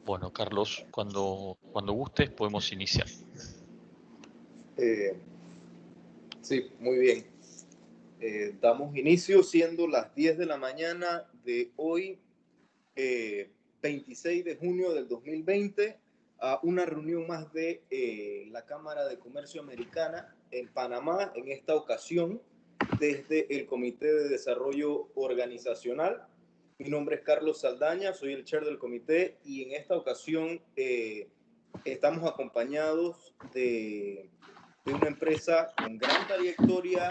Bueno, Carlos, cuando gustes podemos iniciar. Sí, muy bien. Damos inicio siendo las 10 de la mañana de hoy, 26 de junio del 2020, a una reunión más de la Cámara de Comercio Americana en Panamá, en esta ocasión desde el Comité de Desarrollo Organizacional. Mi nombre es Carlos Saldaña, soy el chair del comité y en esta ocasión estamos acompañados de una empresa con gran trayectoria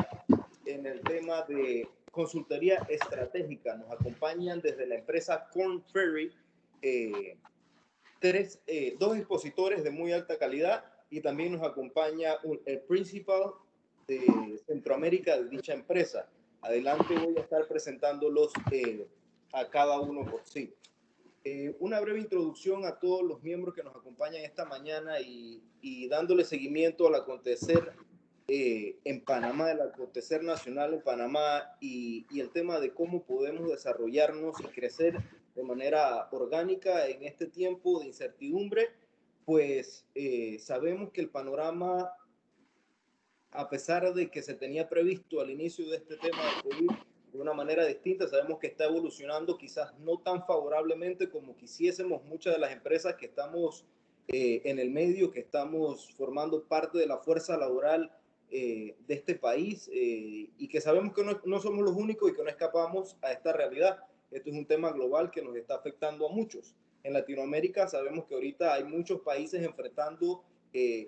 en el tema de consultoría estratégica. Nos acompañan desde la empresa Korn Ferry dos expositores de muy alta calidad y también nos acompaña el principal de Centroamérica de dicha empresa. Adelante voy a estar presentándolos a cada uno por sí. Una breve introducción a todos los miembros que nos acompañan esta mañana y dándole seguimiento al acontecer en Panamá, el acontecer nacional en Panamá y el tema de cómo podemos desarrollarnos y crecer de manera orgánica en este tiempo de incertidumbre. Pues sabemos que el panorama, a pesar de que se tenía previsto al inicio de este tema de COVID de una manera distinta, sabemos que está evolucionando quizás no tan favorablemente como quisiésemos muchas de las empresas que estamos en el medio, que estamos formando parte de la fuerza laboral de este país y que sabemos que no somos los únicos y que no escapamos a esta realidad. Esto es un tema global que nos está afectando a muchos. En Latinoamérica sabemos que ahorita hay muchos países enfrentando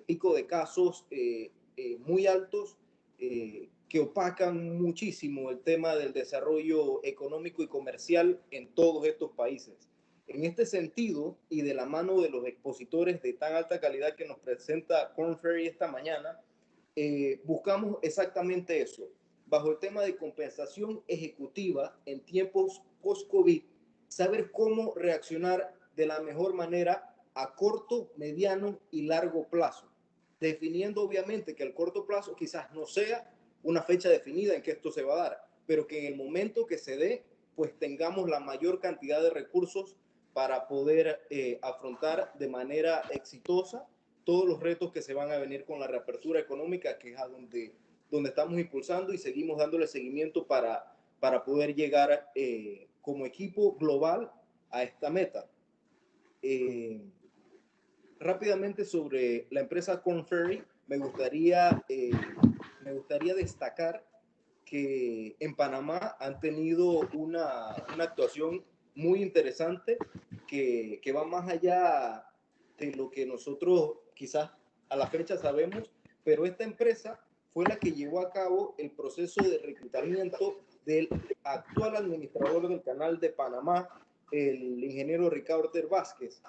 pico de casos muy altos que opacan muchísimo el tema del desarrollo económico y comercial en todos estos países. En este sentido, y de la mano de los expositores de tan alta calidad que nos presenta Korn Ferry esta mañana, buscamos exactamente eso. Bajo el tema de compensación ejecutiva en tiempos post-COVID, saber cómo reaccionar de la mejor manera a corto, mediano y largo plazo, definiendo obviamente que el corto plazo quizás no sea una fecha definida en que esto se va a dar, pero que en el momento que se dé, pues tengamos la mayor cantidad de recursos para poder afrontar de manera exitosa todos los retos que se van a venir con la reapertura económica, que es a donde estamos impulsando y seguimos dándole seguimiento para poder llegar como equipo global a esta meta. Rápidamente sobre la empresa Korn Ferry, me gustaría destacar que en Panamá han tenido una actuación muy interesante que va más allá de lo que nosotros quizás a la fecha sabemos, pero esta empresa fue la que llevó a cabo el proceso de reclutamiento del actual administrador del Canal de Panamá, el ingeniero Ricardo Orter Vázquez,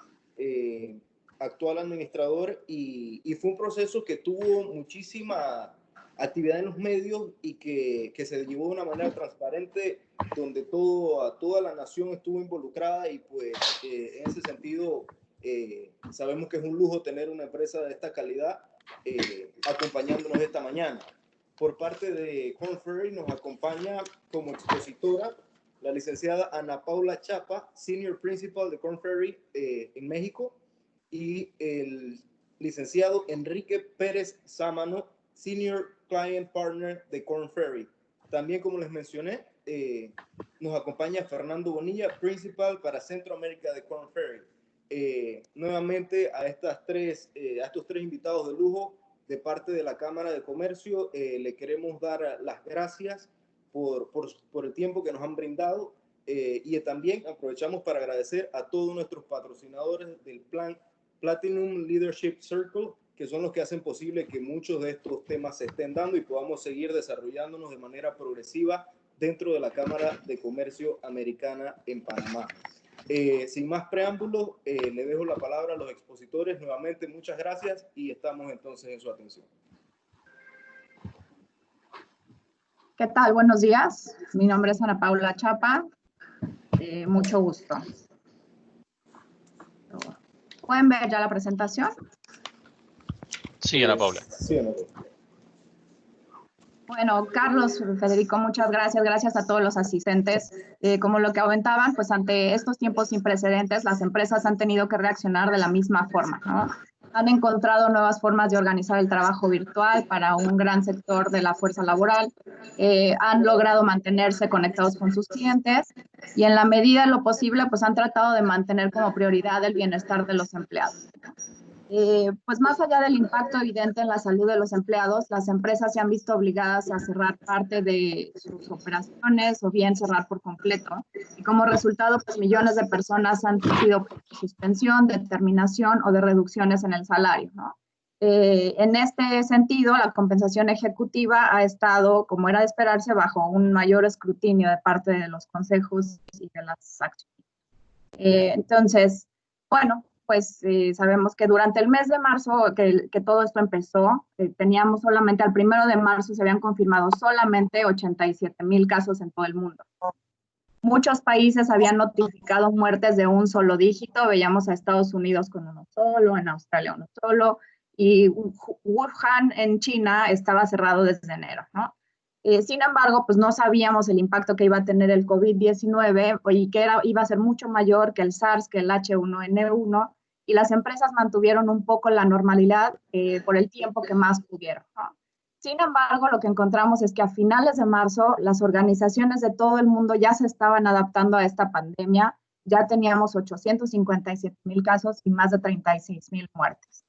actual administrador, y fue un proceso que tuvo muchísima actividad en los medios y que se llevó de una manera transparente, donde toda la nación estuvo involucrada y pues en ese sentido sabemos que es un lujo tener una empresa de esta calidad acompañándonos esta mañana. Por parte de Korn Ferry nos acompaña como expositora la licenciada Ana Paula Chapa, Senior Principal de Korn Ferry en México, y el licenciado Enrique Pérez Sámano, Senior Client Partner de Korn Ferry. También, como les mencioné, nos acompaña Fernando Bonilla, Principal para Centroamérica de Korn Ferry. Nuevamente a estos tres invitados de lujo de parte de la Cámara de Comercio, le queremos dar las gracias por el tiempo que nos han brindado y también aprovechamos para agradecer a todos nuestros patrocinadores del plan Platinum Leadership Circle, que son los que hacen posible que muchos de estos temas se estén dando y podamos seguir desarrollándonos de manera progresiva dentro de la Cámara de Comercio Americana en Panamá. Sin más preámbulos, le dejo la palabra a los expositores. Nuevamente, muchas gracias y estamos entonces en su atención. ¿Qué tal? Buenos días. Mi nombre es Ana Paula Chapa. Mucho gusto. ¿Pueden ver ya la presentación? Sí, Ana Paula. Sí, Ana Paula. Bueno, Carlos, Federico, muchas gracias. Gracias a todos los asistentes. Como lo que comentaban, pues ante estos tiempos sin precedentes, las empresas han tenido que reaccionar de la misma forma, ¿no? Han encontrado nuevas formas de organizar el trabajo virtual para un gran sector de la fuerza laboral. Han logrado mantenerse conectados con sus clientes y en la medida de lo posible, pues han tratado de mantener como prioridad el bienestar de los empleados. Pues más allá del impacto evidente en la salud de los empleados, las empresas se han visto obligadas a cerrar parte de sus operaciones o bien cerrar por completo. Y como resultado, pues millones de personas han sufrido suspensión, de terminación o de reducciones en el salario, ¿no? En este sentido, la compensación ejecutiva ha estado, como era de esperarse, bajo un mayor escrutinio de parte de los consejos y de las acciones. Entonces, bueno, pues sabemos que durante el mes de marzo que todo esto empezó, teníamos solamente al 1 de marzo se habían confirmado solamente 87,000 casos en todo el mundo. Muchos países habían notificado muertes de un solo dígito, veíamos a Estados Unidos con uno solo, en Australia uno solo, y Wuhan en China estaba cerrado desde enero, ¿no? Sin embargo, pues no sabíamos el impacto que iba a tener el COVID-19 y que iba a ser mucho mayor que el SARS, que el H1N1, y las empresas mantuvieron un poco la normalidad por el tiempo que más pudieron, ¿no? Sin embargo, lo que encontramos es que a finales de marzo las organizaciones de todo el mundo ya se estaban adaptando a esta pandemia, ya teníamos 857,000 casos y más de 36,000 muertes.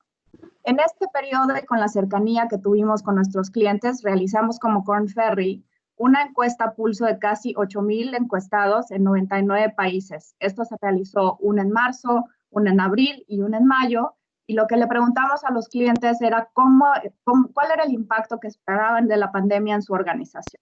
En este periodo y con la cercanía que tuvimos con nuestros clientes, realizamos como Korn Ferry una encuesta pulso de casi 8,000 encuestados en 99 países. Esto se realizó una en marzo, una en abril y una en mayo. Y lo que le preguntamos a los clientes era cuál era el impacto que esperaban de la pandemia en su organización.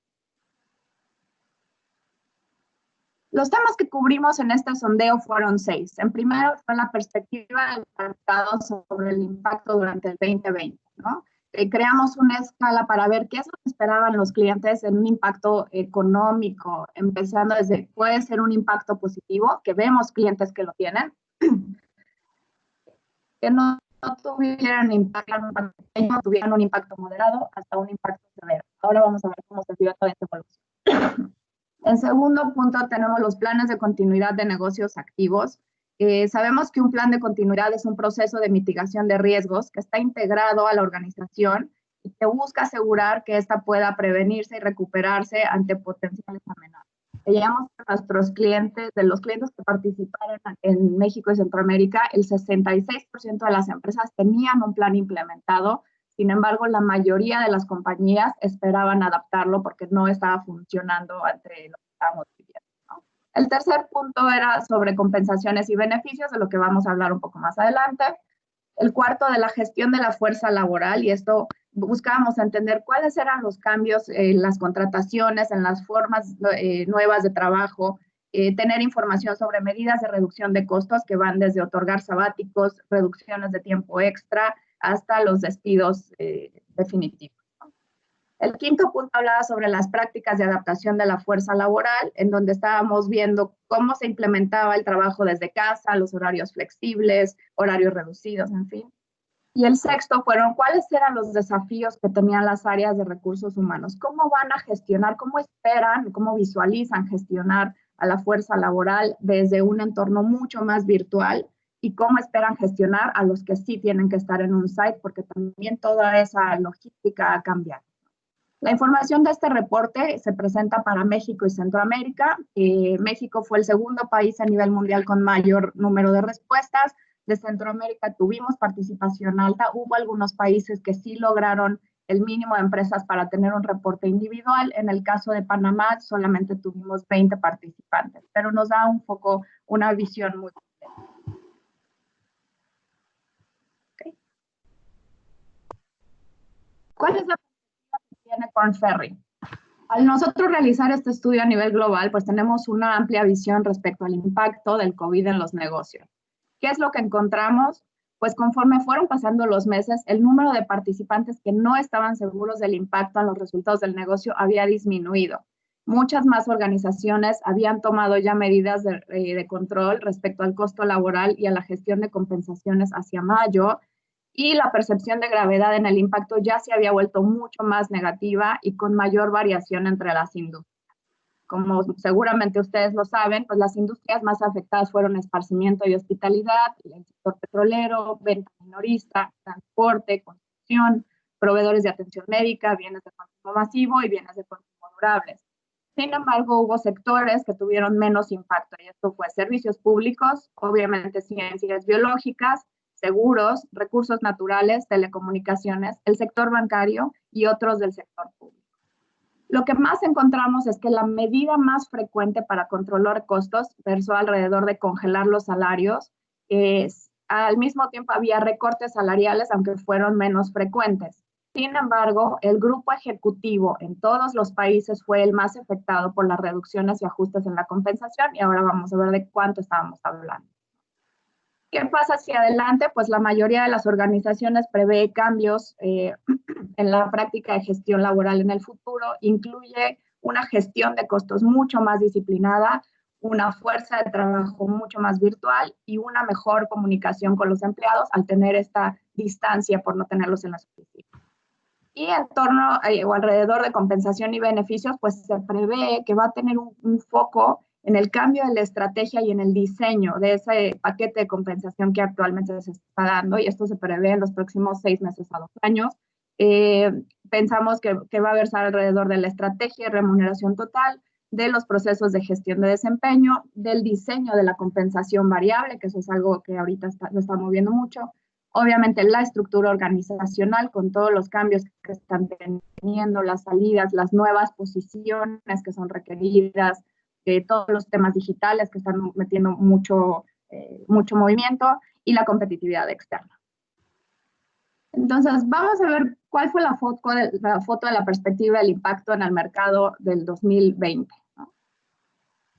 Los temas que cubrimos en este sondeo fueron 6. En primero fue la perspectiva del mercado sobre el impacto durante el 2020, ¿no? Creamos una escala para ver qué es lo que esperaban los clientes en un impacto económico, empezando desde, puede ser un impacto positivo, que vemos clientes que lo tienen, que no tuvieran impacto pequeño, tuvieran un impacto moderado, hasta un impacto severo. Ahora vamos a ver cómo se dio toda esta evolución. En segundo punto tenemos los planes de continuidad de negocios activos. Sabemos que un plan de continuidad es un proceso de mitigación de riesgos que está integrado a la organización y que busca asegurar que ésta pueda prevenirse y recuperarse ante potenciales amenazas. Veíamos que nuestros clientes, de los clientes que participaron en México y Centroamérica, el 66% de las empresas tenían un plan implementado. Sin embargo, la mayoría de las compañías esperaban adaptarlo porque no estaba funcionando entre lo que estábamos viviendo, ¿no? El tercer punto era sobre compensaciones y beneficios, de lo que vamos a hablar un poco más adelante. El cuarto, de la gestión de la fuerza laboral, y esto buscábamos entender cuáles eran los cambios en las contrataciones, en las formas nuevas de trabajo, tener información sobre medidas de reducción de costos que van desde otorgar sabáticos, reducciones de tiempo extra, hasta los despidos definitivos, ¿no? El quinto punto hablaba sobre las prácticas de adaptación de la fuerza laboral, en donde estábamos viendo cómo se implementaba el trabajo desde casa, los horarios flexibles, horarios reducidos, en fin. Y el sexto fueron cuáles eran los desafíos que tenían las áreas de recursos humanos, cómo van a gestionar, cómo esperan, cómo visualizan gestionar a la fuerza laboral desde un entorno mucho más virtual y cómo esperan gestionar a los que sí tienen que estar en un site, porque también toda esa logística ha cambiado. La información de este reporte se presenta para México y Centroamérica. México fue el segundo país a nivel mundial con mayor número de respuestas. De Centroamérica tuvimos participación alta. Hubo algunos países que sí lograron el mínimo de empresas para tener un reporte individual. En el caso de Panamá solamente tuvimos 20 participantes, pero nos da un poco una visión muy completa. Okay. ¿Cuál es la perspectiva que tiene Korn Ferry? Al nosotros realizar este estudio a nivel global, pues tenemos una amplia visión respecto al impacto del COVID en los negocios. ¿Qué es lo que encontramos? Pues conforme fueron pasando los meses, el número de participantes que no estaban seguros del impacto en los resultados del negocio había disminuido. Muchas más organizaciones habían tomado ya medidas de control respecto al costo laboral y a la gestión de compensaciones hacia mayo. y la percepción de gravedad en el impacto ya se había vuelto mucho más negativa y con mayor variación entre las industrias. Como seguramente ustedes lo saben, pues las industrias más afectadas fueron esparcimiento y hospitalidad, el sector petrolero, venta minorista, transporte, construcción, proveedores de atención médica, bienes de consumo masivo y bienes de consumo durables. Sin embargo, hubo sectores que tuvieron menos impacto, y esto fue servicios públicos, obviamente ciencias biológicas, seguros, recursos naturales, telecomunicaciones, el sector bancario y otros del sector público. Lo que más encontramos es que la medida más frecuente para controlar costos versó alrededor de congelar los salarios. Al mismo tiempo había recortes salariales, aunque fueron menos frecuentes. Sin embargo, el grupo ejecutivo en todos los países fue el más afectado por las reducciones y ajustes en la compensación, y ahora vamos a ver de cuánto estábamos hablando. ¿Qué pasa hacia adelante? Pues la mayoría de las organizaciones prevé cambios en la práctica de gestión laboral en el futuro. Incluye una gestión de costos mucho más disciplinada, una fuerza de trabajo mucho más virtual y una mejor comunicación con los empleados al tener esta distancia por no tenerlos en las oficinas. Y en torno o alrededor de compensación y beneficios, pues se prevé que va a tener un foco en el cambio de la estrategia y en el diseño de ese paquete de compensación que actualmente se está dando, y esto se prevé en los próximos 6 meses a 2 años. Pensamos que va a versar alrededor de la estrategia y remuneración total, de los procesos de gestión de desempeño, del diseño de la compensación variable, que eso es algo que ahorita se está moviendo mucho. Obviamente la estructura organizacional con todos los cambios que están teniendo, las salidas, las nuevas posiciones que son requeridas, todos los temas digitales que están metiendo mucho movimiento, y la competitividad externa. Entonces, vamos a ver cuál fue la foto de la perspectiva del impacto en el mercado del 2020. ¿No?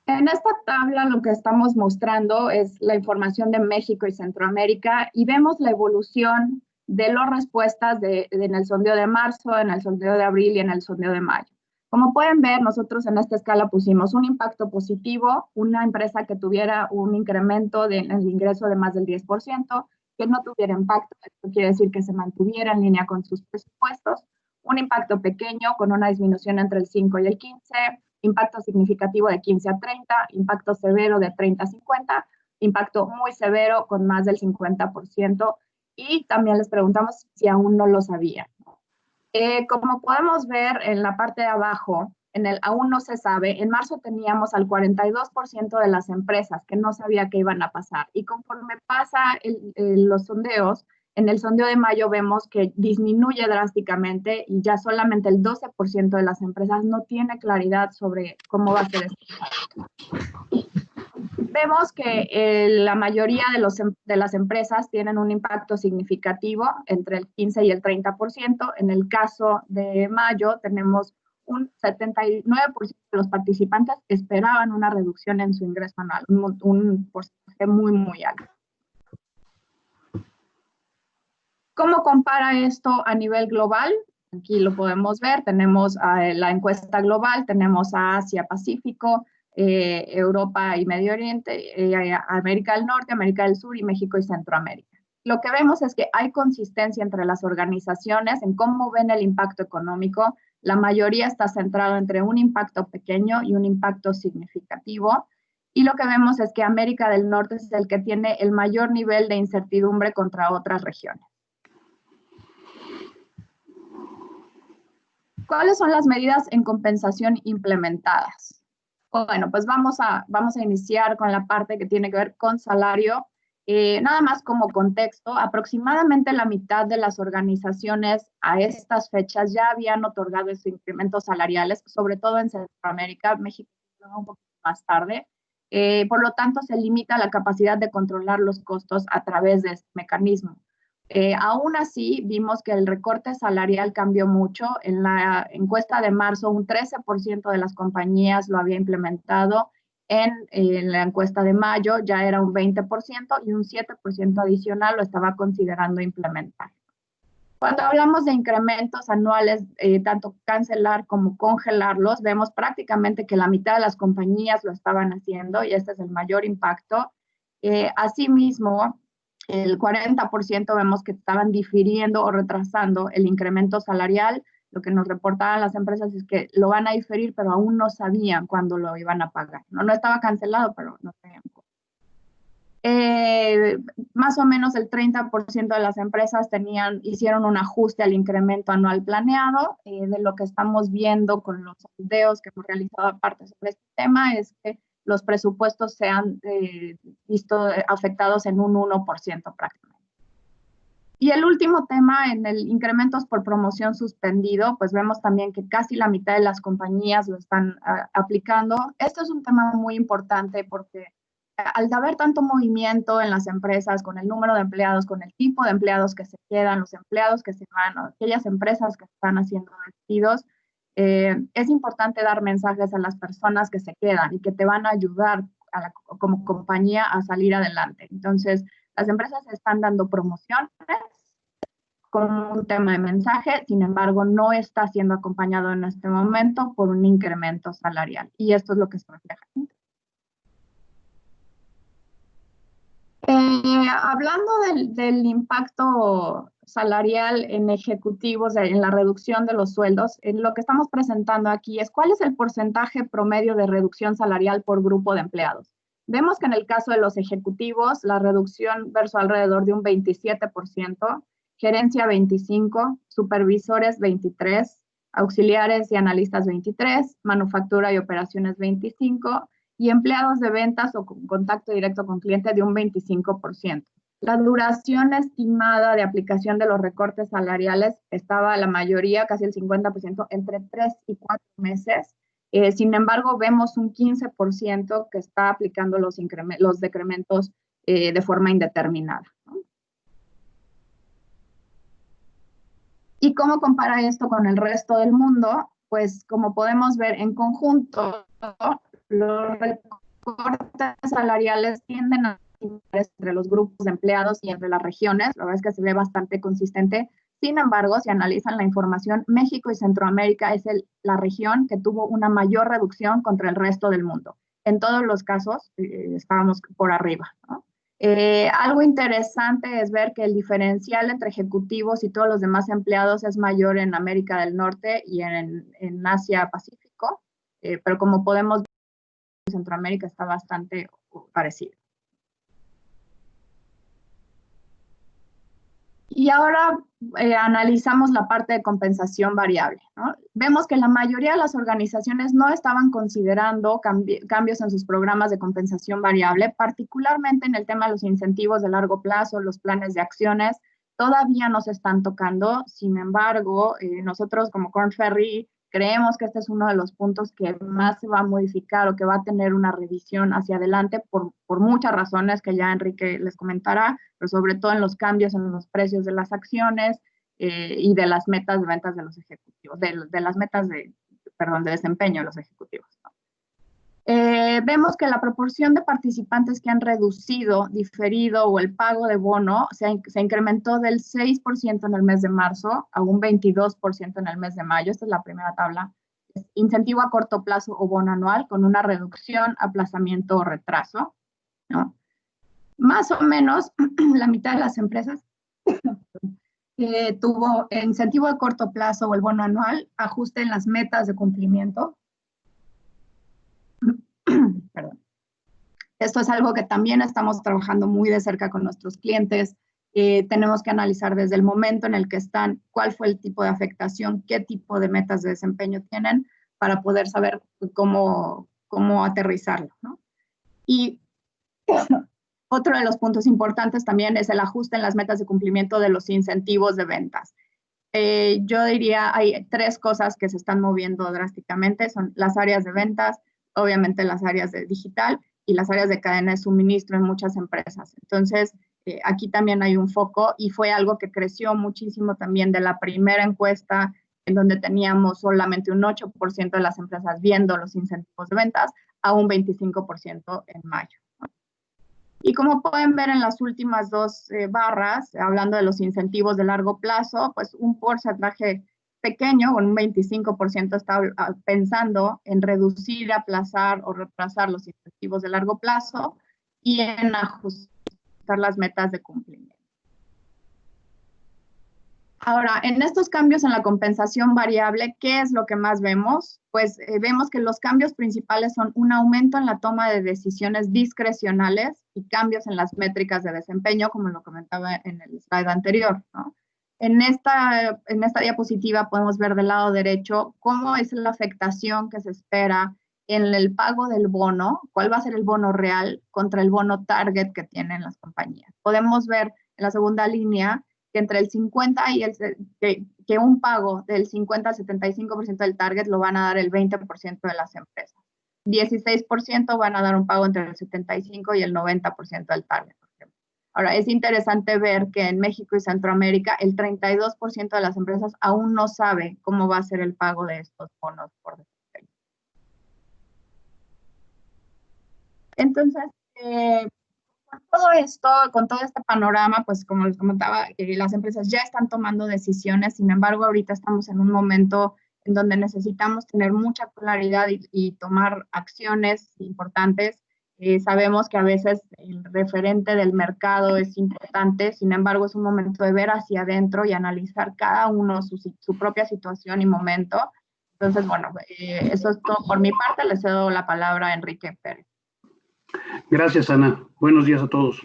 En esta tabla lo que estamos mostrando es la información de México y Centroamérica, y vemos la evolución de las respuestas en el sondeo de marzo, en el sondeo de abril y en el sondeo de mayo. Como pueden ver, nosotros en esta escala pusimos un impacto positivo, una empresa que tuviera un incremento en el ingreso de más del 10%, que no tuviera impacto, esto quiere decir que se mantuviera en línea con sus presupuestos, un impacto pequeño con una disminución entre el 5 y el 15, impacto significativo de 15 a 30, impacto severo de 30 a 50, impacto muy severo con más del 50%, y también les preguntamos si aún no lo sabían. Como podemos ver en la parte de abajo, en el aún no se sabe, en marzo teníamos al 42% de las empresas que no sabía qué iban a pasar, y conforme pasa los sondeos, en el sondeo de mayo vemos que disminuye drásticamente y ya solamente el 12% de las empresas no tiene claridad sobre cómo va a ser esto. Vemos que la mayoría de las empresas tienen un impacto significativo entre el 15 y el 30%. En el caso de mayo tenemos un 79% de los participantes esperaban una reducción en su ingreso anual, un porcentaje muy, muy alto. ¿Cómo compara esto a nivel global? Aquí lo podemos ver, tenemos la encuesta global, tenemos a Asia-Pacífico, Europa y Medio Oriente, América del Norte, América del Sur y México y Centroamérica. Lo que vemos es que hay consistencia entre las organizaciones en cómo ven el impacto económico. La mayoría está centrado entre un impacto pequeño y un impacto significativo. Y lo que vemos es que América del Norte es el que tiene el mayor nivel de incertidumbre contra otras regiones. ¿Cuáles son las medidas en compensación implementadas? Bueno, pues vamos a iniciar con la parte que tiene que ver con salario. Nada más como contexto, aproximadamente la mitad de las organizaciones a estas fechas ya habían otorgado esos incrementos salariales, sobre todo en Centroamérica, México un poco más tarde. Por lo tanto, se limita la capacidad de controlar los costos a través de este mecanismo. Aún así, vimos que el recorte salarial cambió mucho. En la encuesta de marzo, un 13% de las compañías lo había implementado. En la encuesta de mayo ya era un 20% y un 7% adicional lo estaba considerando implementar. Cuando hablamos de incrementos anuales, tanto cancelar como congelarlos, vemos prácticamente que la mitad de las compañías lo estaban haciendo y este es el mayor impacto. Asimismo, El 40% vemos que estaban difiriendo o retrasando el incremento salarial. Lo que nos reportaban las empresas es que lo van a diferir, pero aún no sabían cuándo lo iban a pagar. No estaba cancelado, pero no sabían cuándo. Más o menos el 30% de las empresas hicieron un ajuste al incremento anual planeado. De lo que estamos viendo con los videos que hemos realizado aparte sobre este tema es que los presupuestos se han visto afectados en un 1% prácticamente. Y el último tema, en el incrementos por promoción suspendido, pues vemos también que casi la mitad de las compañías lo están aplicando. Esto es un tema muy importante porque al haber tanto movimiento en las empresas, con el número de empleados, con el tipo de empleados que se quedan, los empleados que se van, aquellas empresas que están haciendo despidos, es importante dar mensajes a las personas que se quedan y que te van a ayudar como compañía a salir adelante. Entonces, las empresas están dando promociones como un tema de mensaje, sin embargo, no está siendo acompañado en este momento por un incremento salarial. Y esto es lo que se refleja. Hablando del impacto salarial en ejecutivos, en la reducción de los sueldos, lo que estamos presentando aquí es cuál es el porcentaje promedio de reducción salarial por grupo de empleados. Vemos que en el caso de los ejecutivos, la reducción versó alrededor de un 27%, gerencia 25%, supervisores 23%, auxiliares y analistas 23%, manufactura y operaciones 25%, y empleados de ventas o con contacto directo con cliente de un 25%. La duración estimada de aplicación de los recortes salariales estaba la mayoría, casi el 50%, entre 3 y 4 meses. Sin embargo, vemos un 15% que está aplicando los decrementos de forma indeterminada, ¿no? ¿Y cómo compara esto con el resto del mundo? Pues como podemos ver en conjunto, los recortes salariales tienden a entre los grupos de empleados y entre las regiones. La verdad es que se ve bastante consistente. Sin embargo, si analizan la información, México y Centroamérica es la región que tuvo una mayor reducción contra el resto del mundo. En todos los casos estábamos por arriba, ¿no? Algo interesante es ver que el diferencial entre ejecutivos y todos los demás empleados es mayor en América del Norte y en Asia Pacífico, pero como podemos ver, Centroamérica está bastante parecido. Y ahora analizamos la parte de compensación variable, ¿no? Vemos que la mayoría de las organizaciones no estaban considerando cambios en sus programas de compensación variable, particularmente en el tema de los incentivos de largo plazo, los planes de acciones, todavía no se están tocando. Sin embargo, nosotros como Korn Ferry creemos que este es uno de los puntos que más se va a modificar o que va a tener una revisión hacia adelante por muchas razones que ya Enrique les comentará, pero sobre todo en los cambios en los precios de las acciones y de las metas de ventas de los ejecutivos, de las metas de desempeño de los ejecutivos, ¿no? Vemos que la proporción de participantes que han reducido, diferido o el pago de bono se incrementó del 6% en el mes de marzo a un 22% en el mes de mayo. Esta es la primera tabla. Es incentivo a corto plazo o bono anual con una reducción, aplazamiento o retraso, ¿no? Más o menos la mitad de las empresas tuvo el incentivo de corto plazo o el bono anual, ajuste en las metas de cumplimiento. Perdón. Esto es algo que también estamos trabajando muy de cerca con nuestros clientes. Tenemos que analizar desde el momento en el que están, cuál fue el tipo de afectación, qué tipo de metas de desempeño tienen para poder saber cómo aterrizarlo, ¿no? Y otro de los puntos importantes también es el ajuste en las metas de cumplimiento de los incentivos de ventas. Yo diría hay 3 cosas que se están moviendo drásticamente, son las áreas de ventas, obviamente las áreas de digital y las áreas de cadena de suministro en muchas empresas. Entonces, aquí también hay un foco y fue algo que creció muchísimo también de la primera encuesta en donde teníamos solamente un 8% de las empresas viendo los incentivos de ventas a un 25% en mayo, ¿no? Y como pueden ver en las últimas 2 barras, hablando de los incentivos de largo plazo, pues un porcentaje pequeño, un 25% está pensando en reducir, aplazar o retrasar los incentivos de largo plazo y en ajustar ajustar las metas de cumplimiento. Ahora, en estos cambios en la compensación variable, ¿qué es lo que más vemos? Pues vemos que los cambios principales son un aumento en la toma de decisiones discrecionales y cambios en las métricas de desempeño, como lo comentaba en el slide anterior, ¿no? En esta diapositiva podemos ver del lado derecho cómo es la afectación que se espera en el pago del bono, cuál va a ser el bono real contra el bono target que tienen las compañías. Podemos ver en la segunda línea que entre el 50 y que un pago del 50 al 75% del target lo van a dar el 20% de las empresas. 16% van a dar un pago entre el 75 y el 90% del target, por ejemplo. Ahora, es interesante ver que en México y Centroamérica el 32% de las empresas aún no sabe cómo va a ser el pago de estos bonos por desempeño. Entonces, con todo este panorama, pues como les comentaba, las empresas ya están tomando decisiones. Sin embargo, ahorita estamos en un momento en donde necesitamos tener mucha claridad y tomar acciones importantes. Sabemos que a veces el referente del mercado es importante, sin embargo, es un momento de ver hacia adentro y analizar cada uno su propia situación y momento. Entonces, bueno, eso es todo por mi parte. Le cedo la palabra a Enrique Pérez. Gracias, Ana. Buenos días a todos.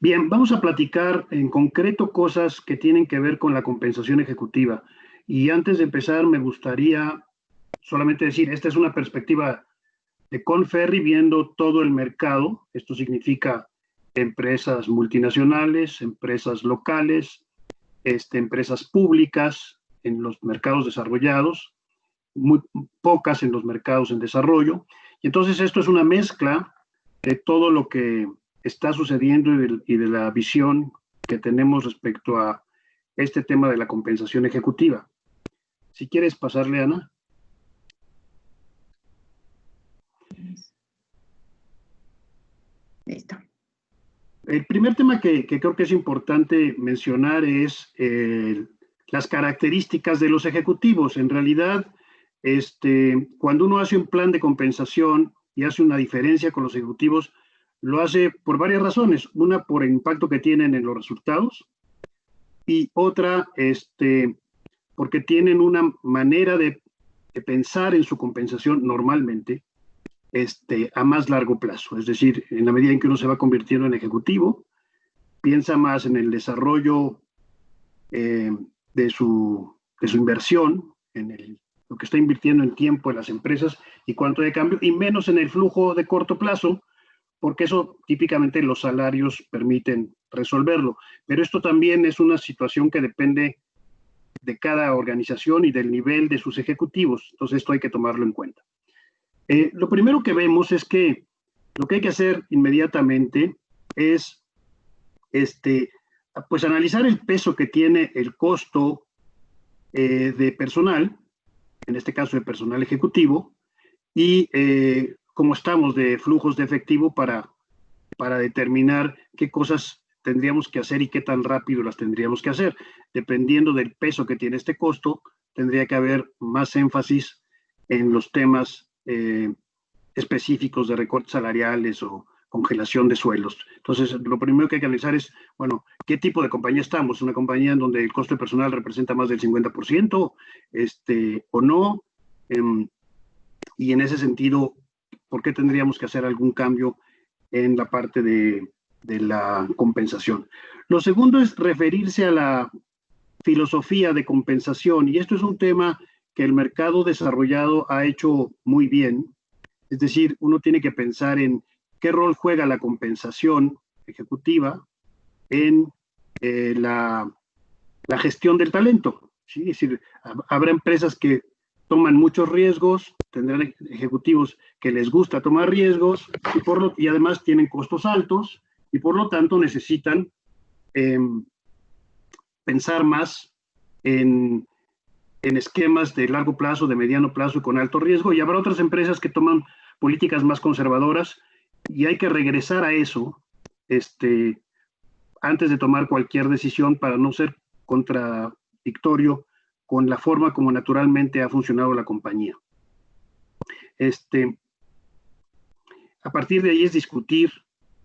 Bien, vamos a platicar en concreto cosas que tienen que ver con la compensación ejecutiva. Y antes de empezar, me gustaría solamente decir, esta es una perspectiva de Conferry viendo todo el mercado. Esto significa empresas multinacionales, empresas locales, empresas públicas en los mercados desarrollados, muy pocas en los mercados en desarrollo. Y entonces esto es una mezcla de todo lo que está sucediendo y de la visión que tenemos respecto a este tema de la compensación ejecutiva. Si quieres pasarle, Ana. Listo. El primer tema que creo que es importante mencionar es las características de los ejecutivos. En realidad, cuando uno hace un plan de compensación y hace una diferencia con los ejecutivos, lo hace por varias razones. Una, por el impacto que tienen en los resultados, y otra, porque tienen una manera de pensar en su compensación normalmente a más largo plazo. Es decir, en la medida en que uno se va convirtiendo en ejecutivo, piensa más en el desarrollo de su inversión, en lo que está invirtiendo en tiempo en las empresas y cuánto de cambio, y menos en el flujo de corto plazo, porque eso típicamente los salarios permiten resolverlo. Pero esto también es una situación que depende de cada organización y del nivel de sus ejecutivos. Entonces esto hay que tomarlo en cuenta. Lo primero que vemos es que lo que hay que hacer inmediatamente es pues analizar el peso que tiene el costo de personal, en este caso de personal ejecutivo, y cómo estamos de flujos de efectivo para determinar qué cosas tendríamos que hacer y qué tan rápido las tendríamos que hacer. Dependiendo del peso que tiene este costo, tendría que haber más énfasis en los temas específicos de recortes salariales o congelación de sueldos. Entonces, lo primero que hay que analizar es, bueno, ¿qué tipo de compañía estamos? ¿Una compañía en donde el costo de personal representa más del 50% o no? Y en ese sentido, ¿por qué tendríamos que hacer algún cambio en la parte de la compensación? Lo segundo es referirse a la filosofía de compensación, y esto es un tema que el mercado desarrollado ha hecho muy bien. Es decir, uno tiene que pensar en qué rol juega la compensación ejecutiva en la gestión del talento, ¿sí? Es decir, habrá empresas que toman muchos riesgos, tendrán ejecutivos que les gusta tomar riesgos y además tienen costos altos y por lo tanto necesitan pensar más en esquemas de largo plazo, de mediano plazo y con alto riesgo, y habrá otras empresas que toman políticas más conservadoras y hay que regresar a eso antes de tomar cualquier decisión para no ser contradictorio con la forma como naturalmente ha funcionado la compañía. A partir de ahí es discutir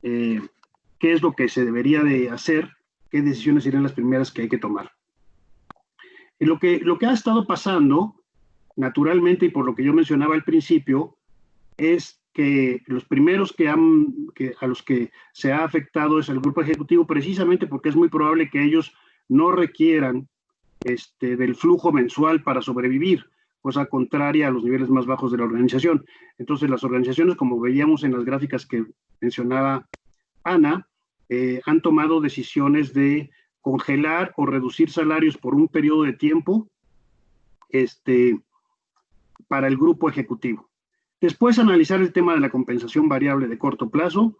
qué qué es lo que se debería de hacer, qué decisiones serían las primeras que hay que tomar. Y lo que ha estado pasando, naturalmente, y por lo que yo mencionaba al principio, es que los primeros a los que se ha afectado es el grupo ejecutivo, precisamente porque es muy probable que ellos no requieran del flujo mensual para sobrevivir, cosa contraria a los niveles más bajos de la organización. Entonces, las organizaciones, como veíamos en las gráficas que mencionaba Ana, han tomado decisiones de congelar o reducir salarios por un periodo de tiempo para el grupo ejecutivo. Después, analizar el tema de la compensación variable de corto plazo,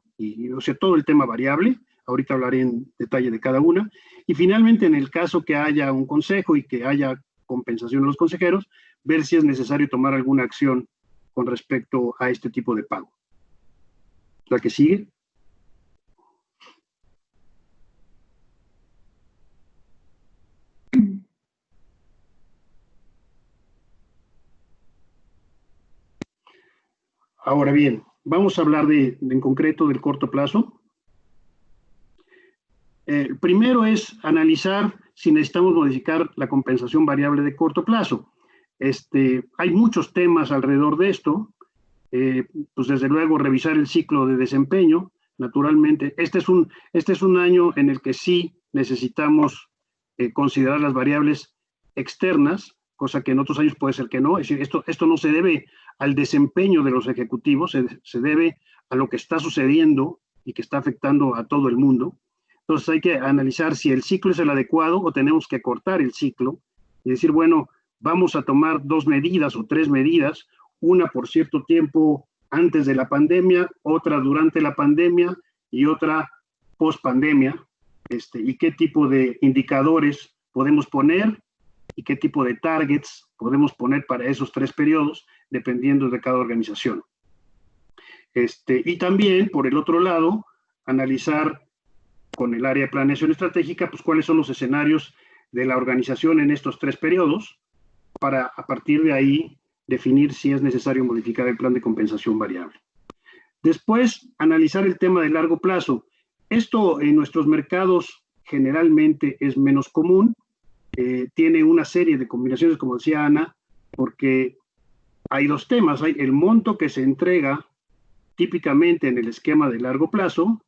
o sea, todo el tema variable. Ahorita hablaré en detalle de cada una. Y finalmente, en el caso que haya un consejo y que haya compensación a los consejeros, ver si es necesario tomar alguna acción con respecto a este tipo de pago. La que sigue. Ahora bien, vamos a hablar en concreto del corto plazo. Primero es analizar si necesitamos modificar la compensación variable de corto plazo. Hay muchos temas alrededor de esto. Pues desde luego revisar el ciclo de desempeño. Naturalmente, este es un año en el que sí necesitamos considerar las variables externas, cosa que en otros años puede ser que no. Es decir, esto no se debe al desempeño de los ejecutivos, se debe a lo que está sucediendo y que está afectando a todo el mundo. Entonces hay que analizar si el ciclo es el adecuado o tenemos que cortar el ciclo y decir, bueno, vamos a tomar 2 medidas o 3 medidas, una por cierto tiempo antes de la pandemia, otra durante la pandemia y otra post pandemia, y qué tipo de indicadores podemos poner y qué tipo de targets podemos poner para esos 3 periodos, dependiendo de cada organización. Y también, por el otro lado, analizar con el área de planeación estratégica, pues cuáles son los escenarios de la organización en estos 3 periodos, para a partir de ahí definir si es necesario modificar el plan de compensación variable. Después, analizar el tema de largo plazo. Esto en nuestros mercados generalmente es menos común, tiene una serie de combinaciones, como decía Ana, porque hay 2 temas. Hay el monto que se entrega típicamente en el esquema de largo plazo,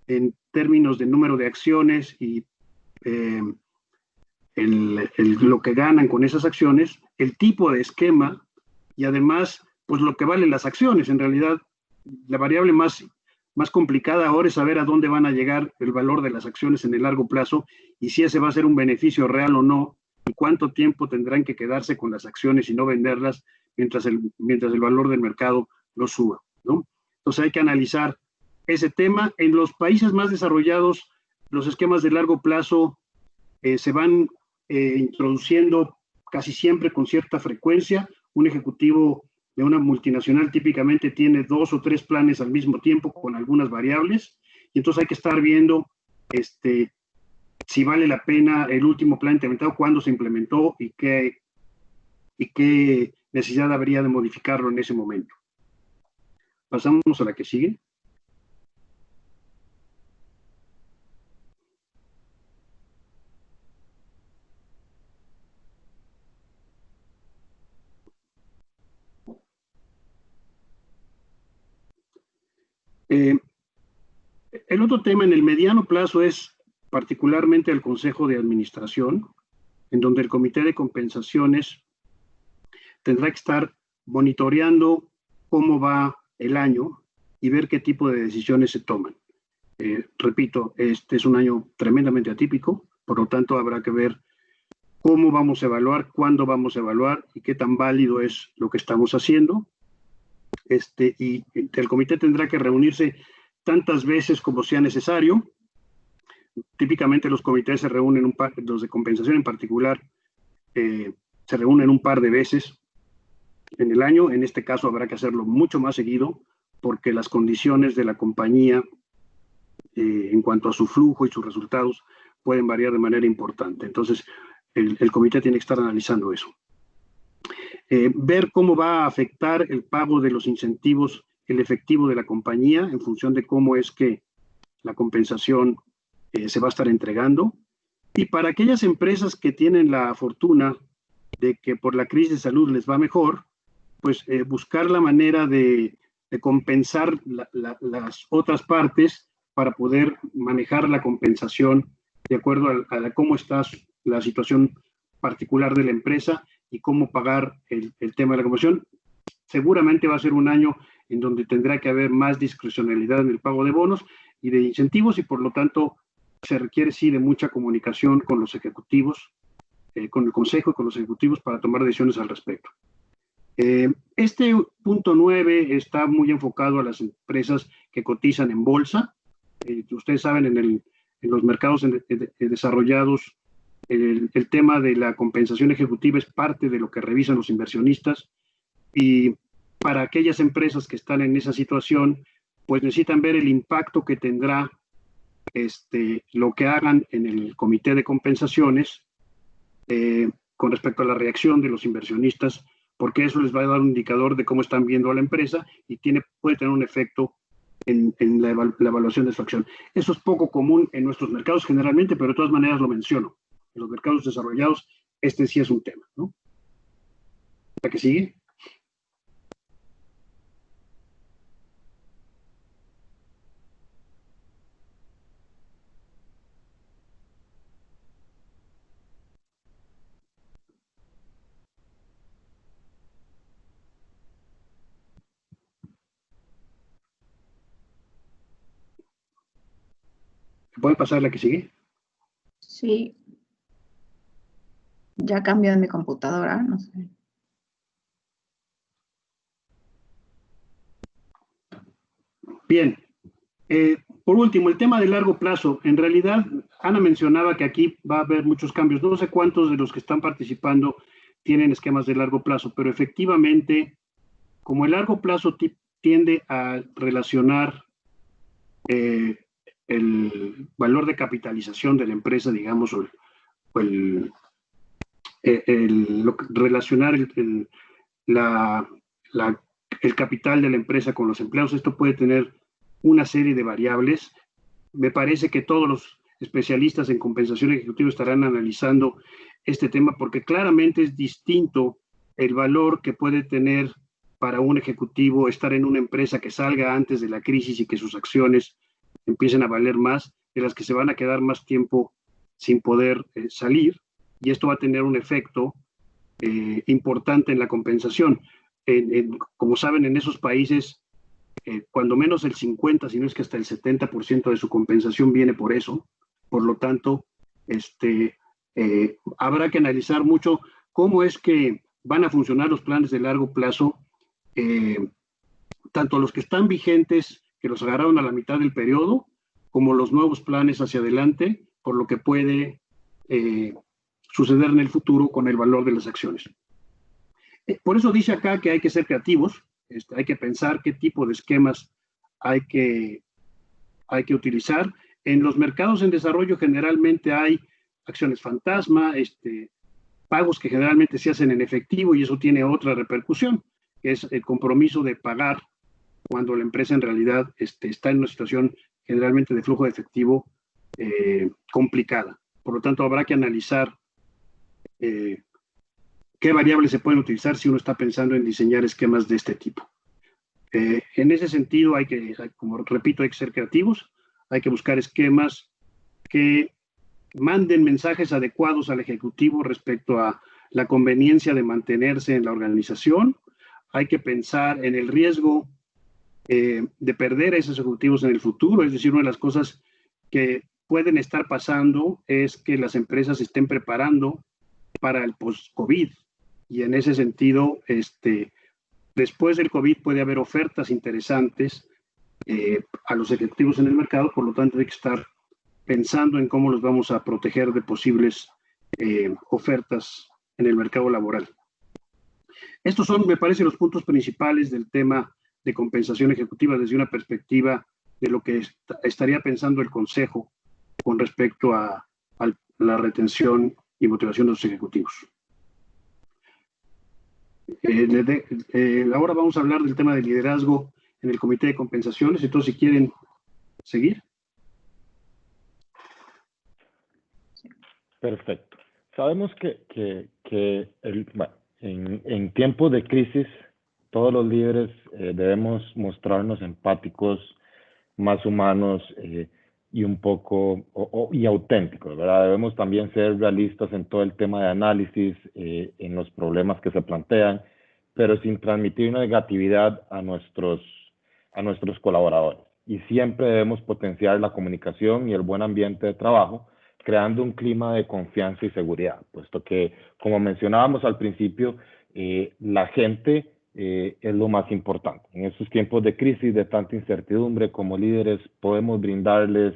en términos de número de acciones y lo que ganan con esas acciones, el tipo de esquema y además, pues lo que valen las acciones. En realidad, la variable más complicada ahora es saber a dónde van a llegar el valor de las acciones en el largo plazo y si ese va a ser un beneficio real o no, y cuánto tiempo tendrán que quedarse con las acciones y no venderlas mientras el valor del mercado lo suba, ¿no? Entonces hay que analizar ese tema. En los países más desarrollados, los esquemas de largo plazo se van introduciendo casi siempre con cierta frecuencia. Un ejecutivo de una multinacional típicamente tiene 2 o 3 planes al mismo tiempo con algunas variables, y entonces hay que estar viendo si vale la pena el último plan implementado, cuándo se implementó y qué necesidad habría de modificarlo en ese momento. Pasamos a la que sigue. El otro tema en el mediano plazo es particularmente el Consejo de Administración, en donde el Comité de Compensaciones tendrá que estar monitoreando cómo va el año y ver qué tipo de decisiones se toman. Repito, este es un año tremendamente atípico, por lo tanto habrá que ver cómo vamos a evaluar, cuándo vamos a evaluar y qué tan válido es lo que estamos haciendo. Y el comité tendrá que reunirse tantas veces como sea necesario. Típicamente los comités se reúnen los de compensación en particular, se reúnen un par de veces en el año. En este caso habrá que hacerlo mucho más seguido porque las condiciones de la compañía en cuanto a su flujo y sus resultados pueden variar de manera importante. Entonces el comité tiene que estar analizando eso. Ver cómo va a afectar el pago de los incentivos, el efectivo de la compañía en función de cómo es que la compensación se va a estar entregando. Y para aquellas empresas que tienen la fortuna de que por la crisis de salud les va mejor, pues buscar la manera de compensar las otras partes para poder manejar la compensación de acuerdo a cómo está la situación particular de la empresa y cómo pagar el tema de la compensación. Seguramente va a ser un año en donde tendrá que haber más discrecionalidad en el pago de bonos y de incentivos, y por lo tanto se requiere sí de mucha comunicación con los ejecutivos, con el consejo y con los ejecutivos para tomar decisiones al respecto. Este punto 9 está muy enfocado a las empresas que cotizan en bolsa. Ustedes saben, en los mercados desarrollados, el tema de la compensación ejecutiva es parte de lo que revisan los inversionistas, y para aquellas empresas que están en esa situación, pues necesitan ver el impacto que tendrá lo que hagan en el comité de compensaciones con respecto a la reacción de los inversionistas, porque eso les va a dar un indicador de cómo están viendo a la empresa y puede tener un efecto en la evaluación de su acción. Eso es poco común en nuestros mercados generalmente, pero de todas maneras lo menciono. En los mercados desarrollados, sí es un tema, ¿no? ¿La que sigue? ¿Puede pasar la que sigue? Sí. Ya cambió en mi computadora, no sé. Bien. Por último, el tema de largo plazo. En realidad, Ana mencionaba que aquí va a haber muchos cambios. No sé cuántos de los que están participando tienen esquemas de largo plazo, pero efectivamente, como el largo plazo tiende a relacionar el valor de capitalización de la empresa, digamos, relacionar el capital de la empresa con los empleados, esto puede tener una serie de variables. Me parece que todos los especialistas en compensación ejecutiva estarán analizando este tema, porque claramente es distinto el valor que puede tener para un ejecutivo estar en una empresa que salga antes de la crisis y que sus acciones empiecen a valer más, de las que se van a quedar más tiempo sin poder salir, y esto va a tener un efecto importante en la compensación. Como saben, en esos países, cuando menos el 50, si no es que hasta el 70% de su compensación viene por eso. Por lo tanto, habrá que analizar mucho cómo es que van a funcionar los planes de largo plazo, tanto los que están vigentes, que los agarraron a la mitad del periodo, como los nuevos planes hacia adelante, por lo que puede suceder en el futuro con el valor de las acciones. Por eso dice acá que hay que ser creativos, hay que pensar qué tipo de esquemas hay que utilizar. En los mercados en desarrollo generalmente hay acciones fantasma, pagos que generalmente se hacen en efectivo, y eso tiene otra repercusión, que es el compromiso de pagar cuando la empresa en realidad está en una situación generalmente de flujo de efectivo complicada. Por lo tanto, habrá que analizar qué variables se pueden utilizar si uno está pensando en diseñar esquemas de este tipo. En ese sentido, como repito, hay que ser creativos, hay que buscar esquemas que manden mensajes adecuados al ejecutivo respecto a la conveniencia de mantenerse en la organización. Hay que pensar en el riesgo de perder a esos ejecutivos en el futuro. Es decir, una de las cosas que pueden estar pasando es que las empresas se estén preparando para el post-COVID, y en ese sentido, después del COVID puede haber ofertas interesantes a los ejecutivos en el mercado. Por lo tanto, hay que estar pensando en cómo los vamos a proteger de posibles ofertas en el mercado laboral. Estos son, me parece, los puntos principales del tema de compensación ejecutiva desde una perspectiva de lo que estaría pensando el Consejo con respecto a la retención y motivación de los ejecutivos. Ahora vamos a hablar del tema de liderazgo en el comité de compensaciones. Entonces, si quieren seguir. Perfecto. Sabemos bueno, en tiempos de crisis, todos los líderes debemos mostrarnos empáticos, más humanos y un poco y auténticos, ¿verdad? Debemos también ser realistas en todo el tema de análisis, en los problemas que se plantean, pero sin transmitir negatividad a nuestros colaboradores. Y siempre debemos potenciar la comunicación y el buen ambiente de trabajo, creando un clima de confianza y seguridad, puesto que, como mencionábamos al principio, la gente es lo más importante. En estos tiempos de crisis, de tanta incertidumbre, como líderes podemos brindarles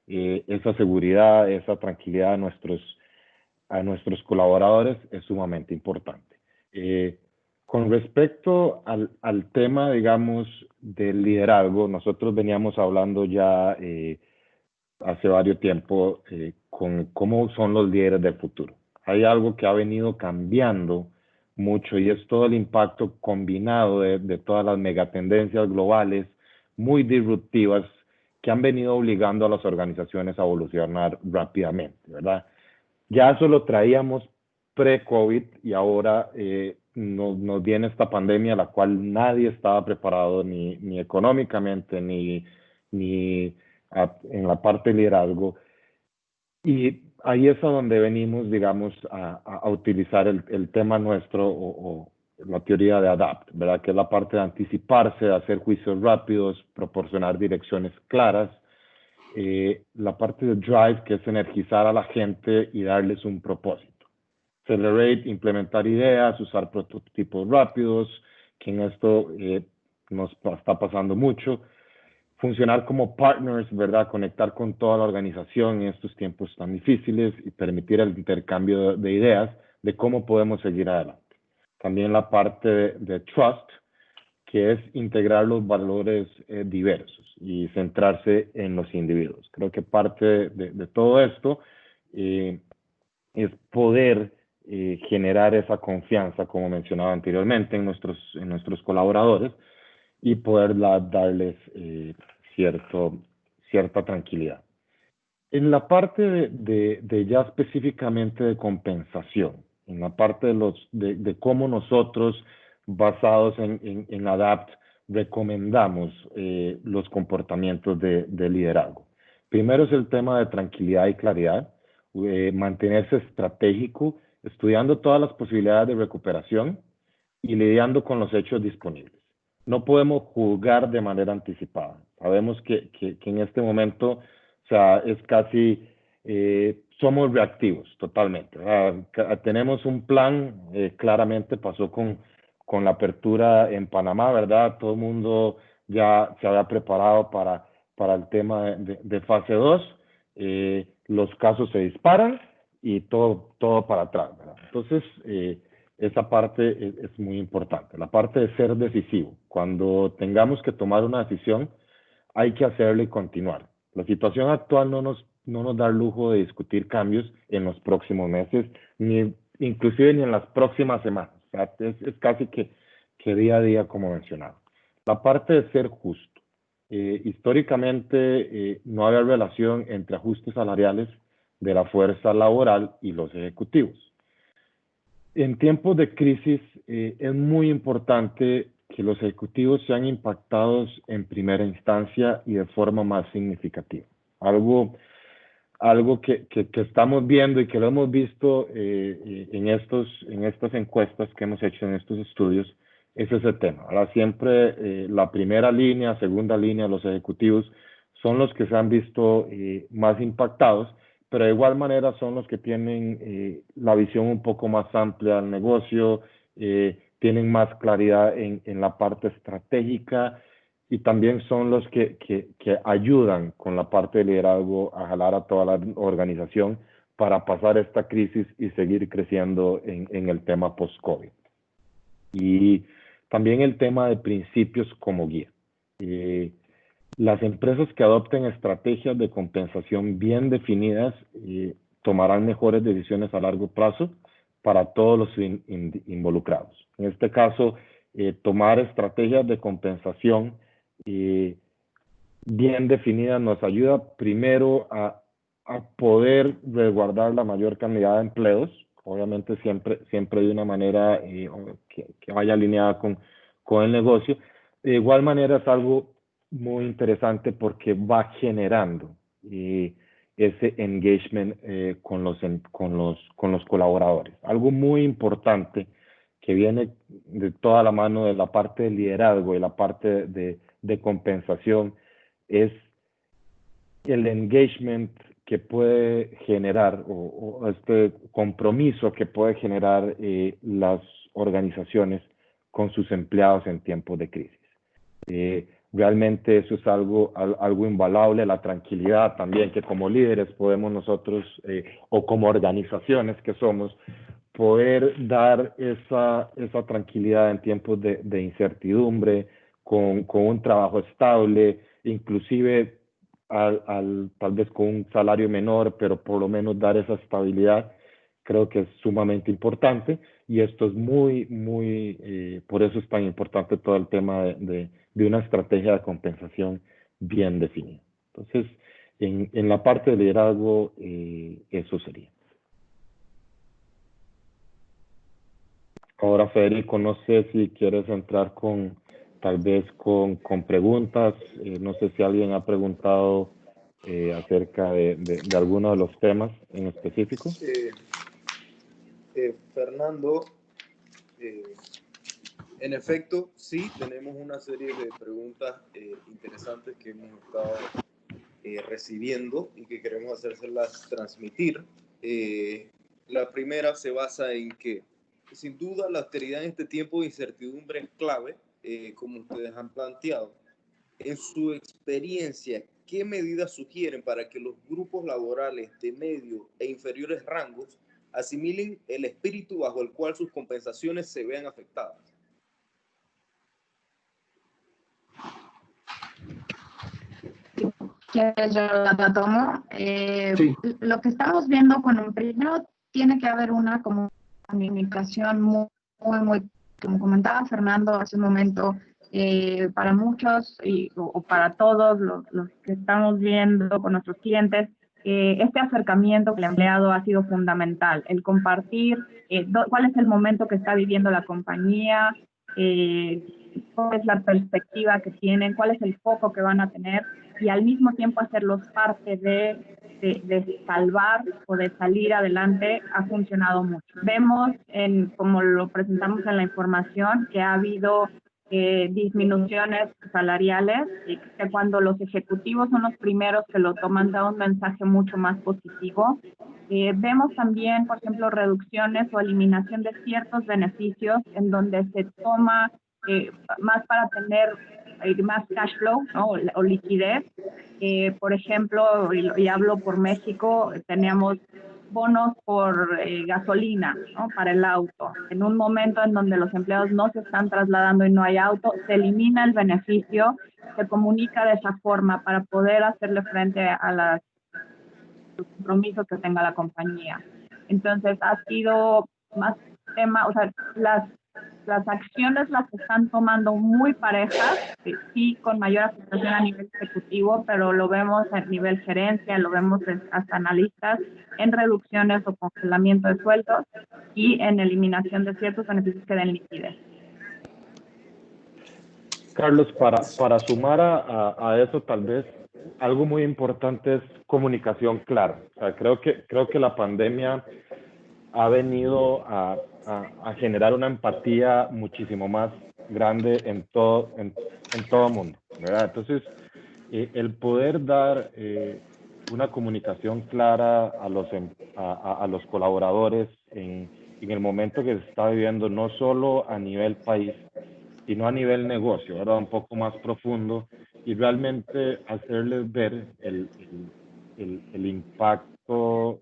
esa seguridad, esa tranquilidad a nuestros colaboradores, es sumamente importante. Con respecto al tema, digamos, del liderazgo, nosotros veníamos hablando ya hace varios tiempo con cómo son los líderes del futuro. Hay algo que ha venido cambiando mucho y es todo el impacto combinado de todas las megatendencias globales muy disruptivas que han venido obligando a las organizaciones a evolucionar rápidamente, ¿verdad? Ya eso lo traíamos pre-COVID y ahora nos viene esta pandemia, la cual nadie estaba preparado ni económicamente ni en la parte de liderazgo. Y ahí es a donde venimos, digamos, a utilizar el tema nuestro o la teoría de ADAPT, ¿verdad? Que es la parte de anticiparse, de hacer juicios rápidos, proporcionar direcciones claras. La parte de DRIVE, que es energizar a la gente y darles un propósito. Accelerate, implementar ideas, usar prototipos rápidos, que en esto nos está pasando mucho. Funcionar como partners, ¿verdad? Conectar con toda la organización en estos tiempos tan difíciles y permitir el intercambio de ideas de cómo podemos seguir adelante. También la parte de trust, que es integrar los valores diversos y centrarse en los individuos. Creo que parte de todo esto es poder generar esa confianza, como mencionaba anteriormente, en nuestros colaboradores y poder darles cierta tranquilidad. En la parte de ya específicamente de compensación, en la parte de cómo nosotros, basados en ADAPT, recomendamos los comportamientos de liderazgo. Primero es el tema de tranquilidad y claridad, mantenerse estratégico, estudiando todas las posibilidades de recuperación y lidiando con los hechos disponibles. No podemos juzgar de manera anticipada. Sabemos que en este momento, o sea, es casi, somos reactivos totalmente. Tenemos un plan, claramente pasó con la apertura en Panamá, ¿verdad? Todo el mundo ya se había preparado para el tema de fase 2. Los casos se disparan y todo para atrás, ¿verdad? Entonces, esa parte es muy importante, la parte de ser decisivo. Cuando tengamos que tomar una decisión, hay que hacerlo y continuar. La situación actual no nos da el lujo de discutir cambios en los próximos meses, inclusive ni en las próximas semanas. O sea, es casi que día a día, como mencionaba. La parte de ser justo. Históricamente no había relación entre ajustes salariales de la fuerza laboral y los ejecutivos. En tiempos de crisis es muy importante que los ejecutivos sean impactados en primera instancia y de forma más significativa. Algo que estamos viendo y que lo hemos visto en estas encuestas que hemos hecho en estos estudios es ese tema. Ahora siempre la primera línea, segunda línea, los ejecutivos son los que se han visto más impactados, pero de igual manera son los que tienen la visión un poco más amplia del negocio, tienen más claridad en la parte estratégica y también son los que ayudan con la parte de liderazgo a jalar a toda la organización para pasar esta crisis y seguir creciendo en el tema post-COVID. Y también el tema de principios como guía. Las empresas que adopten estrategias de compensación bien definidas tomarán mejores decisiones a largo plazo para todos los involucrados. En este caso, tomar estrategias de compensación bien definidas nos ayuda primero a a poder resguardar la mayor cantidad de empleos, obviamente siempre de una manera que vaya alineada con el negocio. De igual manera es algo muy interesante porque va generando ese engagement con los colaboradores. Algo muy importante que viene de toda la mano de la parte de liderazgo y la parte de compensación es el engagement que puede generar o este compromiso que puede generar las organizaciones con sus empleados en tiempos de crisis. Realmente eso es algo invaluable, la tranquilidad también que como líderes podemos nosotros o como organizaciones que somos, poder dar esa tranquilidad en tiempos de incertidumbre, con un trabajo estable, inclusive tal vez con un salario menor, pero por lo menos dar esa estabilidad, creo que es sumamente importante y esto es por eso es tan importante todo el tema de una estrategia de compensación bien definida. Entonces, en la parte de liderazgo, eso sería. Ahora, Federico, no sé si quieres entrar tal vez con preguntas. No sé si alguien ha preguntado acerca de alguno de los temas en específico. Fernando, en efecto, sí, tenemos una serie de preguntas interesantes que hemos estado recibiendo y que queremos hacérselas transmitir. La primera se basa en que, sin duda, la austeridad en este tiempo de incertidumbre es clave, como ustedes han planteado. En su experiencia, ¿qué medidas sugieren para que los grupos laborales de medio e inferiores rangos asimilen el espíritu bajo el cual sus compensaciones se vean afectadas? ¿Quieres yo la tomo? Sí. Lo que estamos viendo, bueno, primero tiene que haber una comunicación muy, como comentaba Fernando hace un momento, para muchos o para todos los que estamos viendo con nuestros clientes, este acercamiento con el empleado ha sido fundamental, el compartir cuál es el momento que está viviendo la compañía, cuál es la perspectiva que tienen, cuál es el foco que van a tener y al mismo tiempo hacerlos parte de salvar o de salir adelante ha funcionado mucho. Vemos, como lo presentamos en la información, que ha habido disminuciones salariales y que cuando los ejecutivos son los primeros que lo toman da un mensaje mucho más positivo. Vemos también, por ejemplo, reducciones o eliminación de ciertos beneficios en donde se toma más para tener más cash flow, ¿no? o liquidez. Por ejemplo, y hablo por México, teníamos bonos por gasolina, ¿no? para el auto. En un momento en donde los empleados no se están trasladando y no hay auto, se elimina el beneficio, se comunica de esa forma para poder hacerle frente a los compromisos que tenga la compañía. Entonces ha sido más tema, o sea, las acciones las están tomando muy parejas, sí con mayor afectación a nivel ejecutivo, pero lo vemos a nivel gerencia, lo vemos hasta analistas en reducciones o congelamiento de sueldos y en eliminación de ciertos beneficios que den liquidez. Carlos, para sumar a eso, tal vez algo muy importante es comunicación clara. O sea, creo que la pandemia ha venido a generar una empatía muchísimo más grande en todo el mundo, ¿verdad? Entonces, el poder dar una comunicación clara a los colaboradores en el momento que se está viviendo, no solo a nivel país, sino a nivel negocio, ¿verdad? Un poco más profundo y realmente hacerles ver el impacto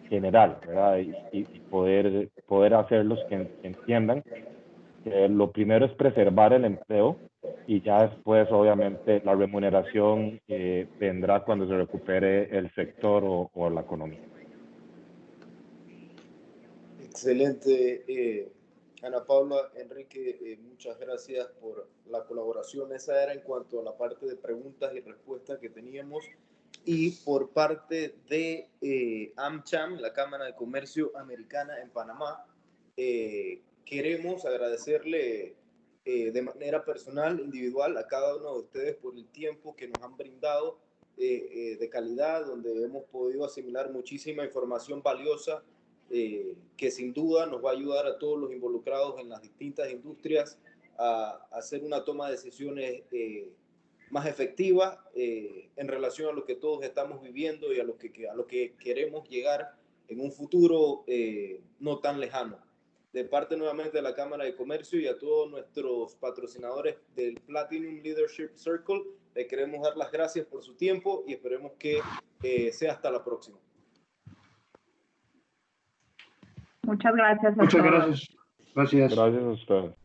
general, ¿verdad? Y poder hacerlos que entiendan que lo primero es preservar el empleo y ya después, obviamente, la remuneración vendrá cuando se recupere el sector o la economía. Excelente. Ana Paula, Enrique, muchas gracias por la colaboración. Esa era en cuanto a la parte de preguntas y respuestas que teníamos. y por parte de AmCham, la Cámara de Comercio Americana en Panamá, queremos agradecerle de manera personal, individual, a cada uno de ustedes por el tiempo que nos han brindado de calidad, donde hemos podido asimilar muchísima información valiosa que sin duda nos va a ayudar a todos los involucrados en las distintas industrias a hacer una toma de decisiones más efectiva en relación a lo que todos estamos viviendo y a lo que queremos llegar en un futuro no tan lejano. De parte nuevamente de la Cámara de Comercio y a todos nuestros patrocinadores del Platinum Leadership Circle, le queremos dar las gracias por su tiempo y esperemos que sea hasta la próxima. Muchas gracias a Muchas todos. gracias. Gracias. Gracias a ustedes.